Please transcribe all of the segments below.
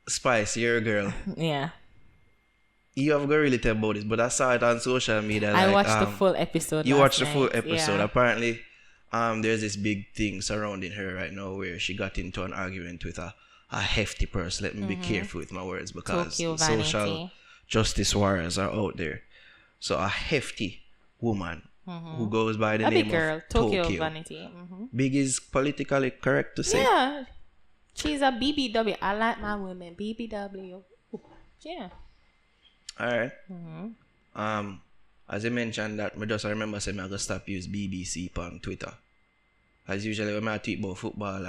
Spice, you're a girl. Yeah. You have got really tell about this, but I saw it on social media. I like, watched the full episode. You watched the full night. episode. Yeah. Apparently, there's this big thing surrounding her right now where she got into an argument with a hefty person. Let me be careful with my words because Tokyo social Vanity. justice warriors are out there. So a hefty woman who goes by the A name big girl. of Tokyo Tokyo. Vanity. Big is politically correct to say. Yeah. She's a BBW. I like my women. BBW. Yeah. Alright. As you mentioned that, I just remember saying I'm going to stop use BBC on Twitter. As usually when I tweet about football,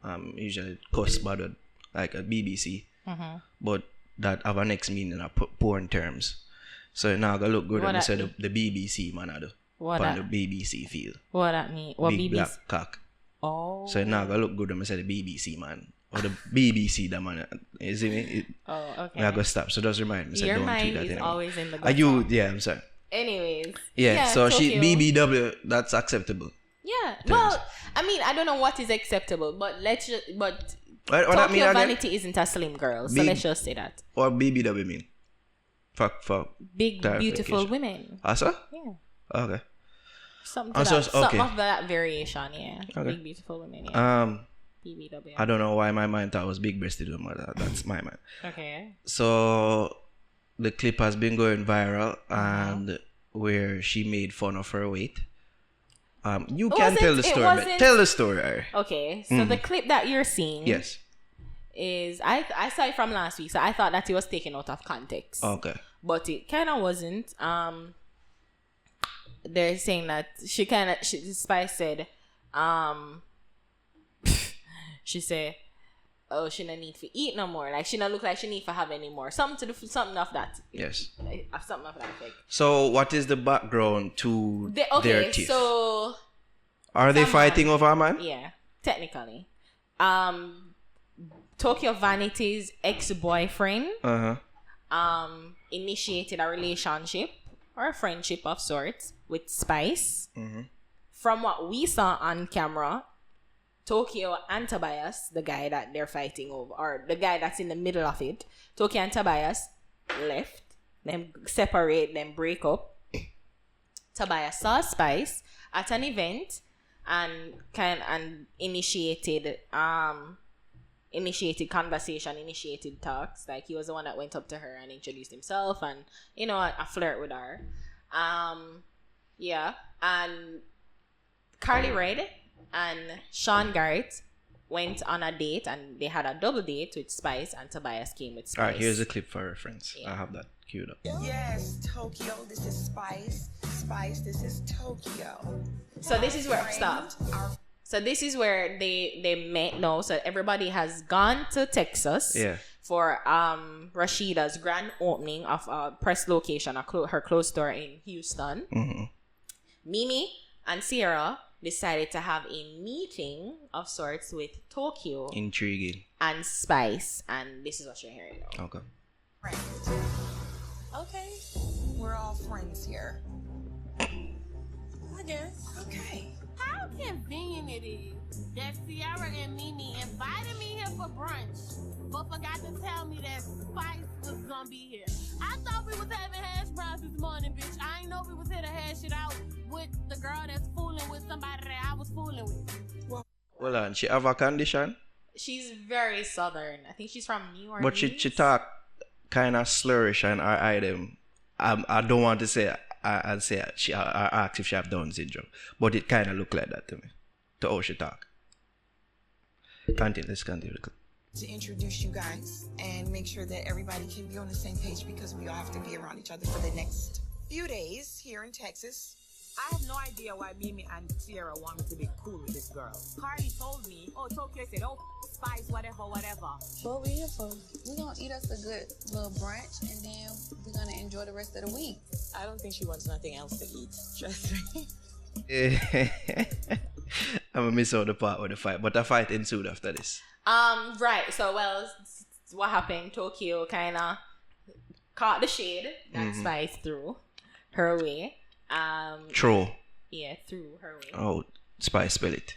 I'm usually cuss bad like at BBC. But that have a next meaning in porn terms. So now I go look good What and I that say the BBC man I do. What on that? the BBC field. What that mean? What Big BBC? black cock. Oh. So now I go look good and I say the BBC man. Or the BBC that man. You see me? Okay. I go stop. So just remind me. So Your don't mind tweet that is anymore. always in the Are you? Yeah, I'm sorry. Anyways. Yeah, so she Tokyo. BBW, that's acceptable. Yeah. Well, I mean, I don't know what is acceptable, but What that mean Tokyo again? Vanity isn't a slim girl, so Big- let's just say that. What BBW mean? Fuck. Big, beautiful clarification. women. Asa? Yeah. Okay. Something, Also, to that, something okay. of that variation, yeah. Okay. Big, beautiful women, yeah. BBW. I don't know why my mind thought it was big breasted woman. That's my mind. Okay. So the clip has been going viral and where she made fun of her weight. You can tell the story. But tell the story, Ari. Okay, so the clip that you're seeing Yes. is I saw it from last week, so I thought that it was taken out of context. Okay. But it kind of wasn't. They're saying that Spice said, she said, oh, she don't need to eat no more. Like she don't look like she need to have any more. Something of that. Yes. Something of that effect. So what is the background to their tiff? So Are they fighting over a man? yeah, technically, Tokyo Vanity's ex-boyfriend initiated a relationship or a friendship of sorts with Spice. From what we saw on camera, Tokyo and Tobias, the guy that they're fighting over, or the guy that's in the middle of it, Tokyo and Tobias left, them separate, them break up. Tobias saw Spice at an event and initiated conversation, initiated talks. Like he was the one that went up to her and introduced himself and a flirt with her. Yeah, and Carly Red and Sean Garrett went on a date and they had a double date with Spice and Tobias came with Spice. Alright, here's a clip for reference. I have that queued up. Yes, Tokyo, this is Spice. Spice, this is Tokyo. So this is where So this is where they met now. So everybody has gone to Texas for Rashida's grand opening of a press location, her clothes store in Houston. Mimi and Sierra decided to have a meeting of sorts with Tokyo. Intriguing. And Spice. And this is what you're hearing now. Okay. Friends. Okay, we're all friends here. I guess. Okay. How convenient it is that Sierra and Mimi invited me here for brunch, but forgot to tell me that Spice was gonna be here. I thought we was having hash browns this morning, bitch. I ain't know we was here to hash it out with the girl that's fooling with somebody that I was fooling with. Hold on, she have a condition? She's very southern. I think she's from New Orleans. But she talk kind of slurish and her item. I don't want to say, I'd say I ask if she have Down syndrome. But it kind of look like that to me. To how she talk. Let's continue. To introduce you guys and make sure that everybody can be on the same page because we all have to be around each other for the next few days here in Texas. I have no idea why Mimi and Sierra want me to be cool with this girl. Carly told me, Tokyo said, Spice, whatever. What we here for? We're gonna eat us a good little brunch and then we're gonna enjoy the rest of the week. I don't think she wants nothing else to eat. Trust me. I'm gonna miss out the part with the fight, but the fight ensued after this. Right. So, what happened? Tokyo kind of caught the shade that Spice threw her way. Throw. Yeah, threw her way. Oh, Spice, spell it.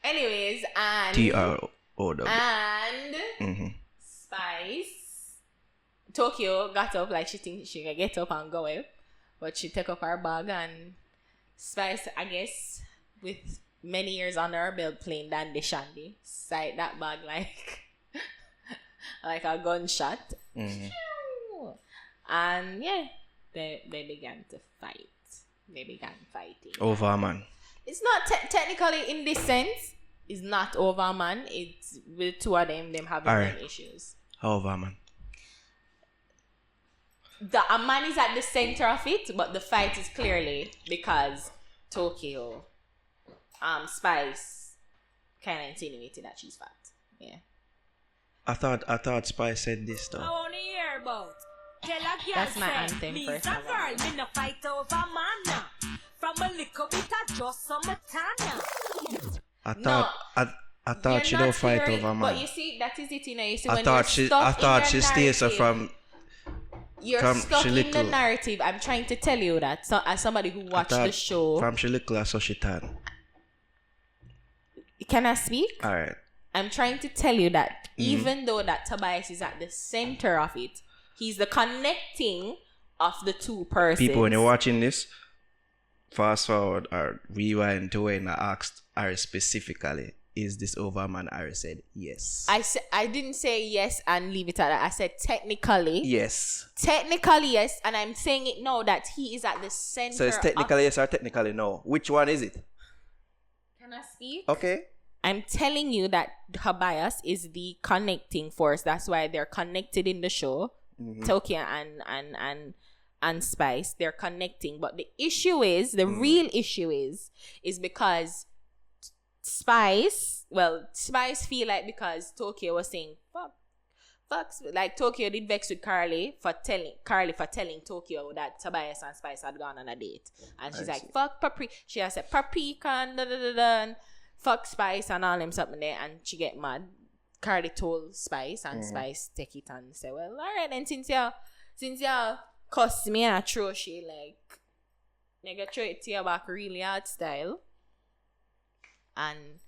Anyways, and TROW. and Tokyo got up like she think she can get up and go out, but she take up her bag and Spice, I guess, with many years under her belt playing Dandy Shandy, sight that bag like like a gunshot. Mm-hmm. And yeah, they began to fight. They began fighting. Over a man. It's not technically in this sense. It's not over a man. It's with two of them having them issues. Over a man. A man is at the center of it, but the fight is clearly because Tokyo, Spice, kind of insinuated that she's fat. Yeah. I thought Spice said this though. I want to hear about. That's my anthem first of all. Girl, me no fight over man now. From a little bit of just some Tana. I thought she don't fight over man. But you see, that is it, you know. You see, I thought she stays from. You're stuck in the narrative. I'm trying to tell you that. So, as somebody who watched the show, from she little so she tan. Can I speak? All right. I'm trying to tell you that even though that Tobias is at the center of it, he's the connecting of the two persons. People, when you're watching this, fast forward or rewind to when I asked Ari specifically, is this over man? Ari said yes. I didn't say yes and leave it at that. I said technically. Yes. Technically yes, and I'm saying it now that he is at the center. So it's technically yes or technically no. Which one is it? Can I speak? Okay. I'm telling you that Tobias is the connecting force. That's why they're connected in the show. Mm-hmm. Tokyo and Spice, they're connecting. But the issue is, the real issue is because Spice feel like because Tokyo was saying fuck, like Tokyo did vex with Carly for telling Tokyo that Tobias and Spice had gone on a date, and she's like fuck Paprika. She has said Paprika and and fuck Spice and all them something there, and she get mad. Carly told Spice, and Spice take it and say, well, all right then, since you cuss me and throw she like nigga throw it to your back really hard style. And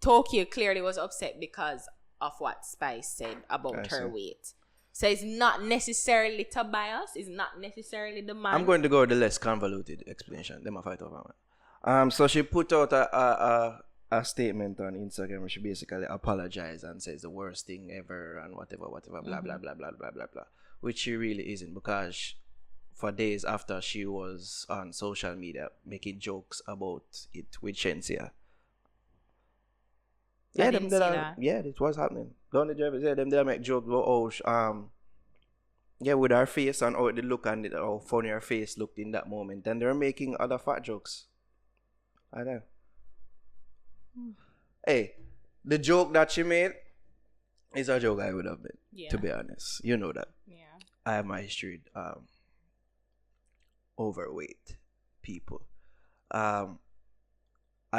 Tokyo clearly was upset because of what Spice said about her weight. So it's not necessarily Tobias, it's not necessarily the man. I'm going to go with the less convoluted explanation. They might fight over man. So she put out a statement on Instagram where she basically apologized and says the worst thing ever and whatever, blah, blah, blah, blah, blah, blah, blah, which she really isn't, because for days after she was on social media making jokes about it with Shensia. Yeah, it was happening. Down the driver, yeah, them there make jokes about with her face and how the look and how funny her face looked in that moment, and they're making other fat jokes. I know. Hey, the joke that she made is a joke I would have made, to be honest. You know that. Yeah. I have my history with overweight people. I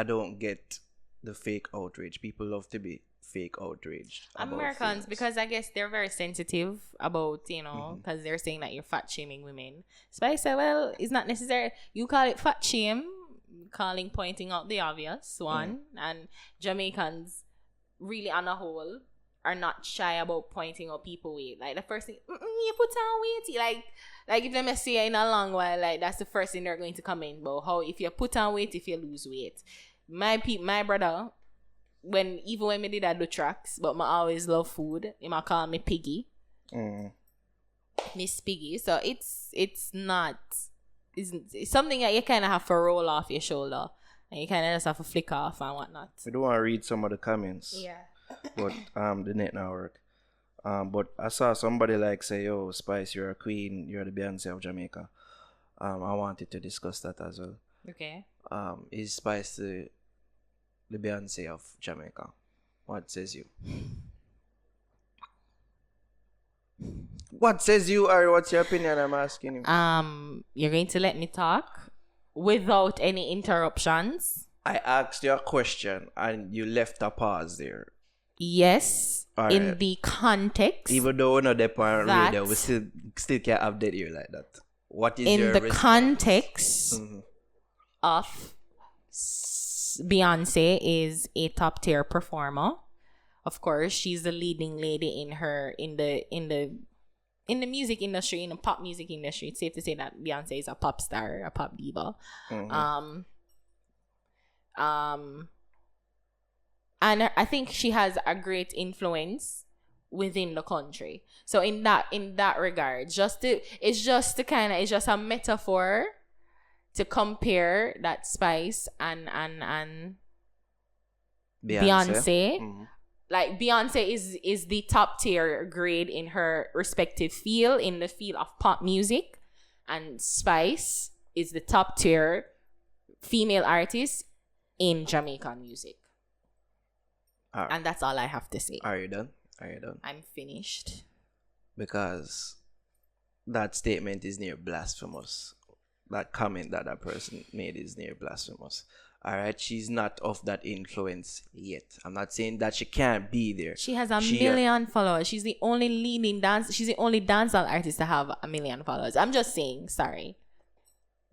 don't get the fake outrage. People love to be fake outraged. Americans, because I guess they're very sensitive about, because they're saying that you're fat shaming women. Spice said, well, it's not necessary. You call it fat shame, pointing out the obvious one, and Jamaicans really on a whole are not shy about pointing out people weight. Like the first thing, you put on weight, like if them see you in a long while, like that's the first thing they're going to comment about how if you put on weight, if you lose weight. My brother, even when me did I do tracks, but I always love food. He might call me Piggy, Miss Piggy. So it's something that you kind of have to roll off your shoulder, and you kind of just have to flick off and whatnot. We don't want to read some of the comments. Yeah. But the net now work. But I saw somebody like say, yo, Spice, you're a queen, you're the Beyoncé of Jamaica. I wanted to discuss that as well. Okay. Is Spice the Beyoncé of Jamaica? What says you? What says you, or what's your opinion? I'm asking you. You're going to let me talk without any interruptions. I asked you a question and you left a pause there. Yes, right. In the context. Even though we're not there on radio, we still can't update you like that. What is your response? Context of Beyonce is a top tier performer. Of course, she's the leading lady in the in the music industry, in the pop music industry, it's safe to say that Beyonce is a pop star, a pop diva. And I think she has a great influence within the country. So in that regard, it's just a metaphor to compare that Spice and Beyonce. Like Beyonce is the top tier grade in her respective field, in the field of pop music, and Spice is the top tier female artist in Jamaican music. And that's all I have to say. Are you done? I'm finished. Because that statement is near blasphemous. That comment that person made is near blasphemous. All right, she's not of that influence yet. I'm not saying that she can't be there. She has a million followers. She's the only She's the only dancehall artist to have a million followers. I'm just saying. Sorry.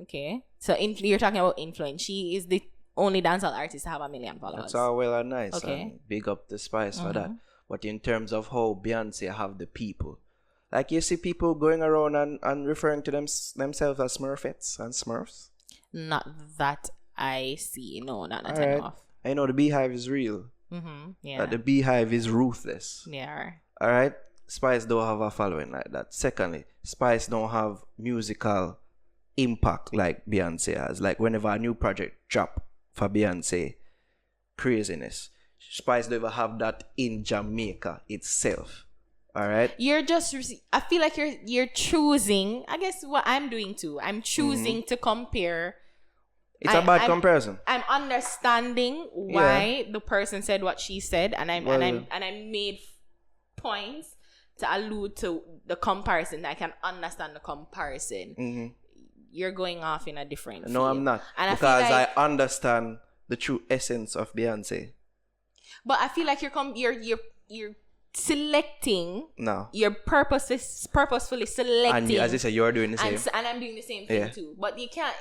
Okay. So you're talking about influence. She is the only dancehall artist to have a million followers. That's all well and nice. Okay. And big up the Spice for that. But in terms of how Beyonce have the people, like you see people going around and referring to themselves as Smurfettes and Smurfs. Not that I see. No, not all enough. Right. I know the Beehive is real. Yeah. The Beehive is ruthless. Yeah. All right. Spice don't have a following like that. Secondly, Spice don't have musical impact like Beyonce has. Like whenever a new project drop for Beyonce, craziness. Spice don't even have that in Jamaica itself. All right. I feel like you're choosing. I guess what I'm doing too. I'm choosing to compare. It's a bad comparison. I'm understanding why the person said what she said, and I made points to allude to the comparison. I can understand the comparison. You're going off in a different field. No, I'm not. And because I understand the true essence of Beyonce. But I feel like you're selecting. No. You're purposefully selecting. And as you said, you're doing the same. And I'm doing the same thing too. But you can't.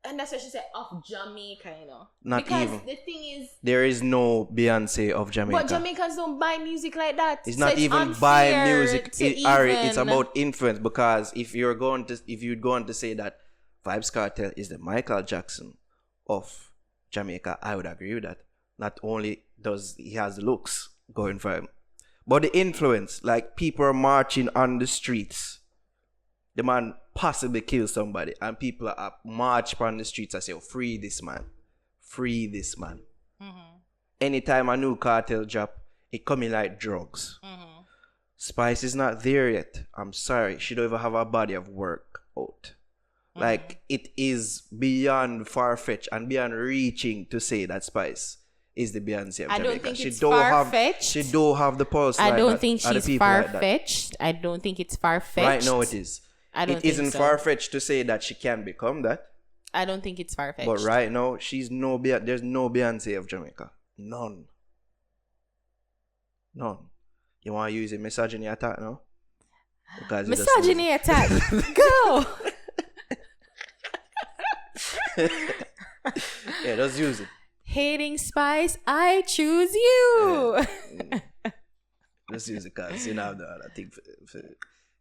And that's what she said, of Jamaica, you know. Not because even. The thing is, there is no Beyonce of Jamaica. But Jamaicans don't buy music like that. It's not even buy music. It's about influence. Because if you'd go on to say that Vybz Kartel is the Michael Jackson of Jamaica, I would agree with that. Not only does he has the looks going for him, but the influence. Like people are marching on the streets. The man possibly kill somebody, and people are march on the streets and say, oh, free this man. Anytime a new cartel drop, it coming like drugs. Spice is not there yet. I'm sorry, she don't even have a body of work out. Like it is beyond far-fetched and beyond reaching to say that Spice is the Beyonce of Jamaica. I don't think it's far-fetched. She don't have the pulse. I don't think she's far-fetched. I don't think it's far-fetched. Right now it is. It isn't far-fetched to say that she can become that. I don't think it's far-fetched. But right now, there's no Beyonce of Jamaica. None. You want to use a misogyny attack now? Misogyny attack. Go! Yeah, just use it. Hating Spice, I choose you. Just use it because you know the other thing for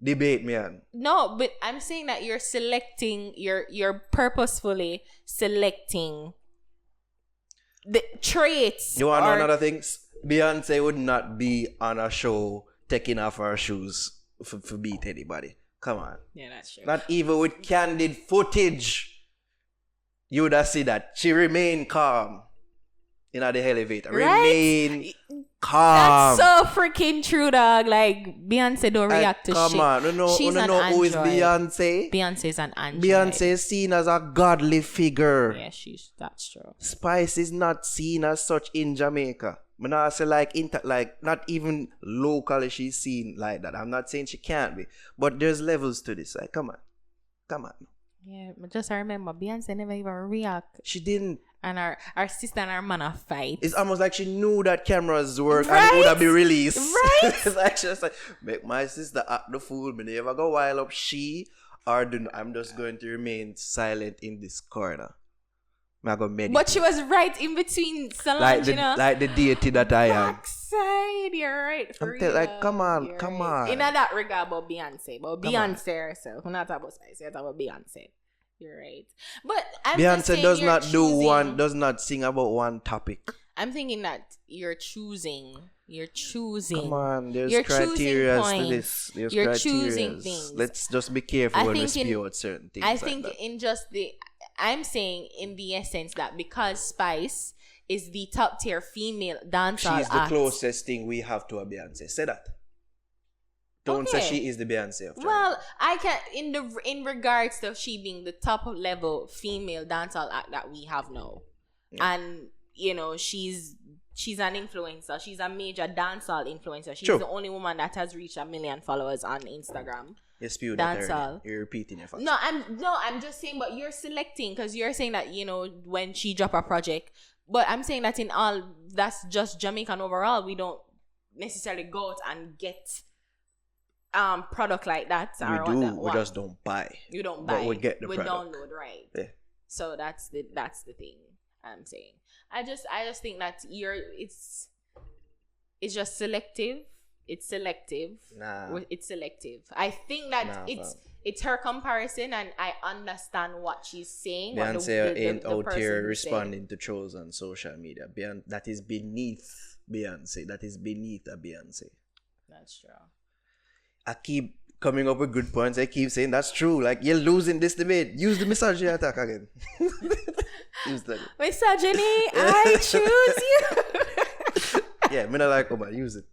debate me on. No, but I'm saying that you're selecting, you're purposefully selecting the traits. You want to know another thing? Beyonce would not be on a show taking off her shoes for beat anybody. Come on. Yeah, that's true. Not even with candid footage. You would have seen that. She remained calm in the elevator. Right? Remain calm. That's so freaking true, dog. Like, Beyonce don't react to shit. Come on. You know who is Beyonce? Beyonce is an android. Beyonce is seen as a godly figure. Yeah, that's true. Spice is not seen as such in Jamaica. But now I say like not even locally she's seen like that. I'm not saying she can't be. But there's levels to this. Like, come on. Yeah, but just I remember Beyonce never even react. She didn't. And our sister and our man fight. It's almost like she knew that cameras work right? and it would have been released. Right? It's actually like, make my sister act the fool. Me never go wild up. I'm just going to remain silent in this corner. I go meditate. But she was right in between Solange, you know. Like the deity that I am. Backside, you're right. For I'm like, come on. In that regard about Beyonce. But Beyonce herself. We're not talking about Spice. We're talking about Beyonce. You're right. But I'm just Beyonce saying does not sing about one topic. I'm thinking that you're choosing. Come on, there's criteria to this. You're choosing things. Let's just be careful when we spew out certain things. I think I'm saying in the essence that because Spice is the top tier female dancer, she's the closest thing we have to a Beyonce. Say that. Don't say she is the Beyonce of Jamaica. Well, I can in regards to she being the top level female dancehall act that we have now, and you know she's an influencer. She's a major dancehall influencer. She's the only woman that has reached 1 million followers on Instagram. You spewed that. You're repeating your facts. No, I'm just saying, but you're selecting because you're saying that when she drop a project. But I'm saying that in all, that's just Jamaican overall. We don't necessarily go out and get product like that. We just don't buy. You don't buy. But we get the product. We download, right? Yeah. So that's the thing I'm saying. I just think that it's just selective. It's selective. Nah. It's selective. I think that it's her comparison, and I understand what she's saying. Beyonce ain't out here responding to trolls on social media. That is beneath Beyonce. That is beneath a Beyonce. That's true. I keep coming up with good points. I keep saying that's true. Like, you're losing this debate. Use the misogyny attack again. Use that. Misogyny, I choose you. Yeah, me not like woman. Use it.